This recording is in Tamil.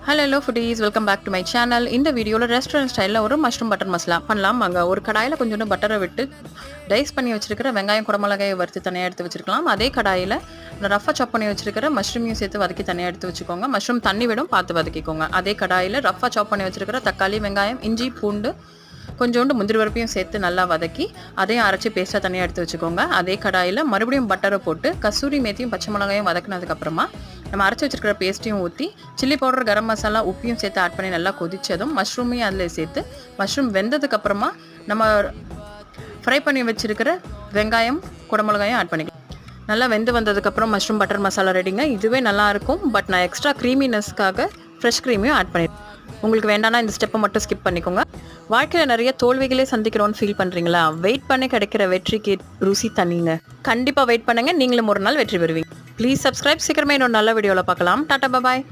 Hello foodies, welcome back to my channel. இந்த வீடியோவில் ரெஸ்டாரண்ட் ஸ்டைலில் ஒரு மஷ்ரூம் பட்டர் மசாலா பண்ணலாம். அங்கே ஒரு கடாயில் கொஞ்சோண்டு பட்டரை விட்டு டைஸ் பண்ணி வச்சிருக்கிற வெங்காயம் குடமிளகாயை வறுத்து தனியாக எடுத்து வச்சுருக்கலாம். அதே கடாயில் ரஃபாக சாப் பண்ணி வச்சிருக்கிற மஷ்ரூமையும் சேர்த்து வதக்கி தனியாக எடுத்து வச்சுக்கோங்க. மஷ்ரூம் தண்ணி விடும், பார்த்து வதக்கிக்கோங்க. அதே கடாயில் ரஃபாக சாப் பண்ணி வச்சிருக்கிற தக்காளி, வெங்காயம், இஞ்சி, பூண்டு, கொஞ்சோண்டு முந்திரி பருப்பையும் சேர்த்து நல்லா வதக்கி அதையும் அரைச்சி பேஸ்ட்டாக தனியாக எடுத்து வச்சுக்கோங்க. அதே கடாயில் மறுபடியும் பட்டரை போட்டு கசூரி மேத்தியும் பச்சை மிளகாயும் வதக்கினதுக்கப்புறமா நம்ம அரைச்சி வச்சிருக்கிற பேஸ்ட்டையும் ஊற்றி சில்லி பவுடர், கரம் மசாலா, உப்பையும் சேர்த்து ஆட் பண்ணி நல்லா கொதிச்சதும் மஷ்ரூமையும் அதில் சேர்த்து மஷ்ரூம் வெந்ததுக்கப்புறமா நம்ம ஃப்ரை பண்ணி வச்சுருக்கிற வெங்காயம், குடமிளகாயும் ஆட் பண்ணிக்கலாம். நல்லா வெந்து வந்ததுக்கப்புறம் மஷ்ரூம் பட்டர் மசாலா ரெடிங்க. இதுவே நல்லாயிருக்கும். பட் நான் எக்ஸ்ட்ரா க்ரீமினஸ்க்காக ஃப்ரெஷ் க்ரீமையும் ஆட் பண்ணிடுறேன். உங்களுக்கு வேண்டாம்னா இந்த ஸ்டெப்பை மட்டும் ஸ்கிப் பண்ணிக்கோங்க. வாழ்க்கையில் நிறைய தோல்விகளே சந்திக்கிறோன்னு ஃபீல் பண்ணுறீங்களா? வெயிட் பண்ணி கிடைக்கிற வெற்றிக்கு ருசி தனிங்க. கண்டிப்பாக வெயிட் பண்ணுங்கள், நீங்களும் ஒரு நாள் வெற்றி பெறுவீங்க. Please subscribe. சீக்கிரமே இன்னொரு நல்ல வீடியோவில் பார்க்கலாம். டாடா, பாய்.